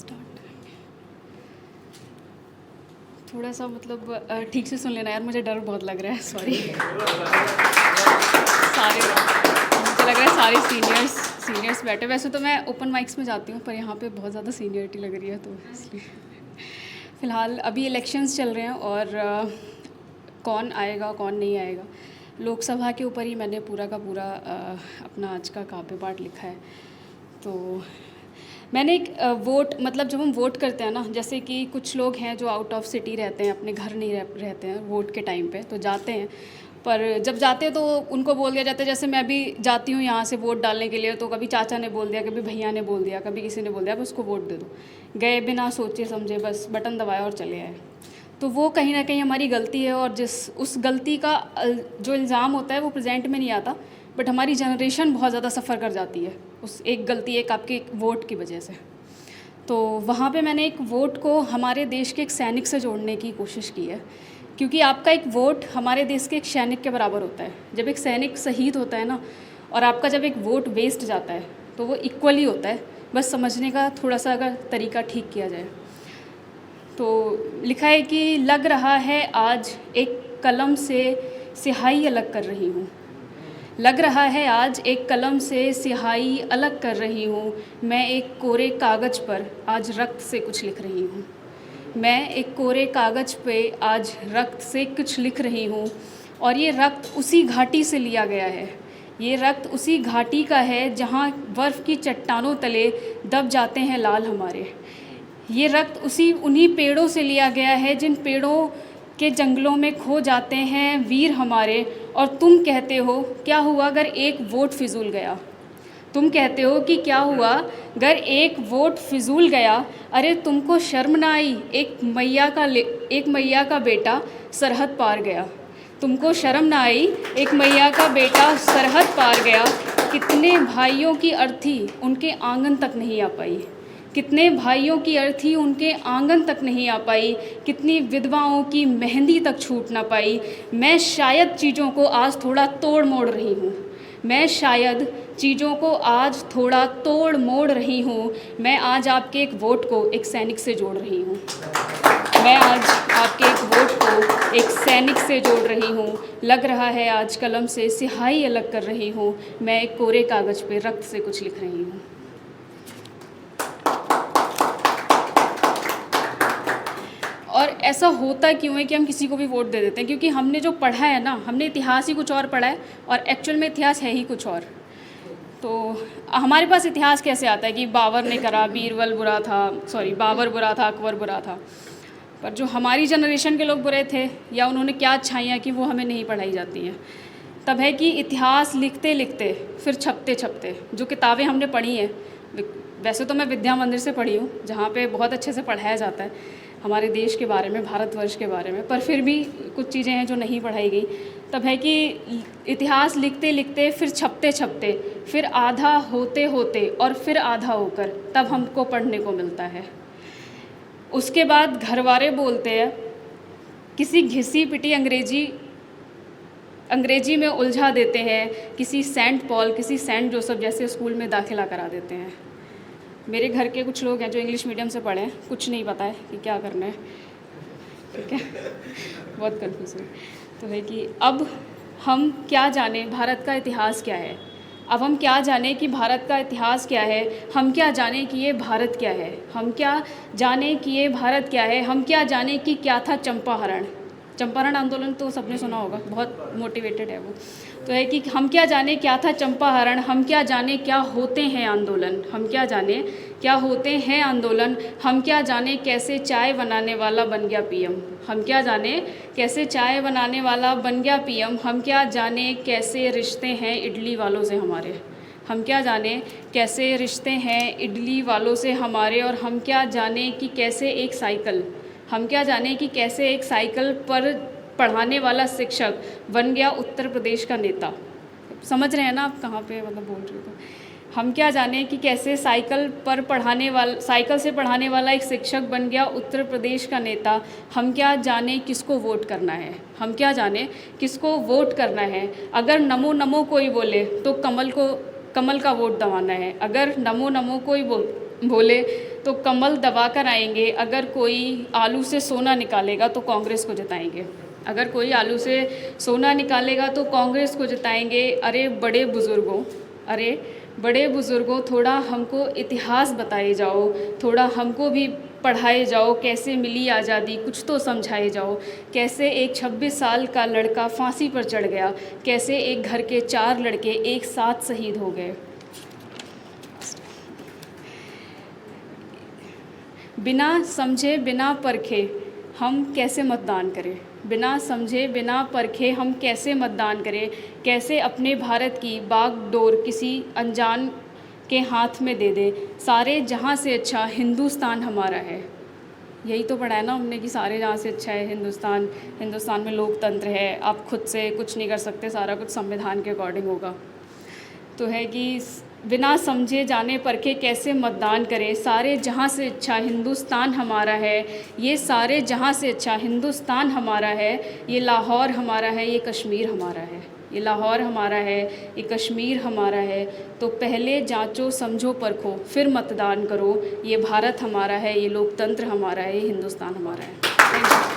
Start थोड़ा सा मतलब ठीक से सुन लेना यार, मुझे डर बहुत लग रहा है, सॉरी। सारे मुझे लग रहा है सारे सीनियर्स बैठे। वैसे तो मैं ओपन माइक्स में जाती हूँ, पर यहाँ पे बहुत ज़्यादा सीनियरिटी लग रही है, तो इसलिए फ़िलहाल अभी इलेक्शंस चल रहे हैं और कौन आएगा कौन नहीं आएगा, लोकसभा के ऊपर ही मैंने पूरा का पूरा अपना आज का काव्य पाठ लिखा है। तो मैंने एक वोट मतलब जब हम वोट करते हैं ना, जैसे कि कुछ लोग हैं जो आउट ऑफ सिटी रहते हैं, अपने घर नहीं रहते हैं वोट के टाइम पे, तो जाते हैं, पर जब जाते हैं तो उनको बोल दिया जाता है, जैसे मैं भी जाती हूँ यहाँ से वोट डालने के लिए, तो कभी चाचा ने बोल दिया, कभी भैया ने बोल दिया, कभी किसी ने बोल दिया, बस उसको वोट दे दो। गए बिना सोचे समझे, बस बटन दबाया और चले आए। तो वो कहीं ना कहीं हमारी गलती है, और उस गलती का जो इल्ज़ाम होता है वो प्रेजेंट में नहीं आता, बट हमारी जनरेशन बहुत ज़्यादा सफ़र कर जाती है उस एक गलती, एक आपके एक वोट की वजह से। तो वहाँ पे मैंने एक वोट को हमारे देश के एक सैनिक से जोड़ने की कोशिश की है, क्योंकि आपका एक वोट हमारे देश के एक सैनिक के बराबर होता है। जब एक सैनिक शहीद होता है ना, और आपका जब एक वोट वेस्ट जाता है, तो वो इक्वली होता है। बस समझने का थोड़ा सा अगर तरीका ठीक किया जाए। तो लिखा है कि लग रहा है आज एक कलम से स्याही अलग कर रही हूँ, लग रहा है आज एक कलम से स्याही अलग कर रही हूँ, मैं एक कोरे कागज़ पर आज रक्त से कुछ लिख रही हूँ, मैं एक कोरे कागज़ पे आज रक्त से कुछ लिख रही हूँ। और ये रक्त उसी घाटी से लिया गया है, ये रक्त उसी घाटी का है जहाँ बर्फ़ की चट्टानों तले दब जाते हैं लाल हमारे। ये रक्त उन्हीं पेड़ों से लिया गया है जिन पेड़ों के जंगलों में खो जाते हैं वीर हमारे। और तुम कहते हो क्या हुआ अगर एक वोट फिजूल गया, तुम कहते हो कि क्या हुआ अगर एक वोट फिजूल गया। अरे तुमको शर्म ना आई, एक मैया का बेटा सरहद पार गया, तुमको शर्म ना आई, एक मैया का बेटा सरहद पार गया। कितने भाइयों की अर्थी उनके आंगन तक नहीं आ पाई, कितने भाइयों की अर्थी उनके आंगन तक नहीं आ पाई, कितनी विधवाओं की मेहंदी तक छूट ना पाई। मैं शायद चीज़ों को आज थोड़ा तोड़ मोड़ रही हूँ, मैं शायद चीज़ों को आज थोड़ा तोड़ मोड़ रही हूँ। मैं आज आपके एक वोट को एक सैनिक से जोड़ रही हूँ, मैं आज आपके एक वोट को एक सैनिक से जोड़ रही हूँ। लग रहा है आज कलम से स्याही अलग कर रही हूँ, मैं एक कोरे कागज़ पे रक्त से कुछ लिख रही हूँ। और ऐसा होता क्यों है कि हम किसी को भी वोट दे देते हैं? क्योंकि हमने जो पढ़ा है ना, हमने इतिहास ही कुछ और पढ़ा है और एक्चुअल में इतिहास है ही कुछ और। तो हमारे पास इतिहास कैसे आता है कि बाबर ने करा, बाबर बुरा था, अकबर बुरा था। पर जो हमारी जनरेशन के लोग बुरे थे या उन्होंने क्या अच्छाइयाँ की, वो हमें नहीं पढ़ाई जाती हैं। तब है कि इतिहास लिखते लिखते फिर छपते छपते जो किताबें हमने पढ़ी हैं, वैसे तो मैं विद्या मंदिर से पढ़ी हूँ जहाँ पे बहुत अच्छे से पढ़ाया जाता है हमारे देश के बारे में, भारतवर्ष के बारे में, पर फिर भी कुछ चीज़ें हैं जो नहीं पढ़ाई गई। तब है कि इतिहास लिखते लिखते फिर छपते छपते फिर आधा होते होते और फिर आधा होकर तब हमको पढ़ने को मिलता है। उसके बाद घरवाले बोलते हैं, किसी घिसी पिटी अंग्रेजी में उलझा देते हैं, किसी सेंट पॉल किसी सेंट जोसेफ जैसे स्कूल में दाखिला करा देते हैं। मेरे घर के कुछ लोग हैं जो इंग्लिश मीडियम से पढ़े हैं, कुछ नहीं पता है कि क्या करना है, ठीक है, बहुत कन्फ्यूज है। तो है कि अब हम क्या जाने भारत का इतिहास क्या है, अब हम क्या जाने कि भारत का इतिहास क्या है, हम क्या जाने कि ये भारत क्या है, हम क्या जाने कि ये भारत क्या है, हम क्या जाने कि क्या था चंपारण आंदोलन तो सबने सुना होगा, बहुत मोटिवेटेड है वो। तो है कि हम क्या जाने क्या था चंपारण, हम क्या जाने क्या होते हैं आंदोलन, हम क्या जाने क्या होते हैं आंदोलन, हम क्या जाने कैसे चाय बनाने वाला बन गया पीएम, हम क्या जाने कैसे चाय बनाने वाला बन गया पीएम, हम क्या जाने कैसे रिश्ते हैं इडली वालों से हमारे, हम क्या जाने कैसे रिश्ते हैं इडली वालों से हमारे। और हम क्या जाने कि कैसे एक साइकिल, हम क्या जाने कि कैसे एक साइकिल पर पढ़ाने वाला शिक्षक बन गया उत्तर प्रदेश का नेता। समझ रहे हैं ना आप कहाँ पे मतलब बोल रहे हो? तो हम क्या जाने कि कैसे साइकिल से पढ़ाने वाला एक शिक्षक बन गया उत्तर प्रदेश का नेता। हम क्या जाने किसको वोट करना है, हम क्या जाने किसको वोट करना है। अगर नमो नमो कोई बोले तो कमल का वोट दबाना है, अगर नमो नमो कोई बोले तो कमल दबा कर आएंगे, अगर कोई आलू से सोना निकालेगा तो कांग्रेस को जिताएंगे। अगर कोई आलू से सोना निकालेगा तो कांग्रेस को जिताएंगे। अरे बड़े बुज़ुर्गों थोड़ा हमको इतिहास बताए जाओ, थोड़ा हमको भी पढ़ाए जाओ, कैसे मिली आज़ादी कुछ तो समझाए जाओ, कैसे एक 26 साल का लड़का फांसी पर चढ़ गया, कैसे एक घर के 4 लड़के एक साथ शहीद हो गए। बिना समझे बिना परखे हम कैसे मतदान करें, बिना समझे बिना परखे हम कैसे मतदान करें, कैसे अपने भारत की बागडोर किसी अनजान के हाथ में दे दे। सारे जहां से अच्छा हिंदुस्तान हमारा है। यही तो पढ़ा है ना हमने कि सारे जहाँ से अच्छा है हिंदुस्तान। हिंदुस्तान में लोकतंत्र है, आप खुद से कुछ नहीं कर सकते, सारा कुछ संविधान के अकॉर्डिंग होगा। तो है कि बिना समझे जाने परखे कैसे मतदान करें, सारे जहाँ से अच्छा हिंदुस्तान हमारा है। ये सारे जहाँ से अच्छा हिंदुस्तान हमारा है। ये लाहौर हमारा है, ये कश्मीर हमारा है। ये लाहौर हमारा है, ये कश्मीर हमारा है। तो पहले जांचो समझो परखो फिर मतदान करो। ये भारत हमारा है, ये लोकतंत्र हमारा है, ये हिंदुस्तान हमारा है। Thank you.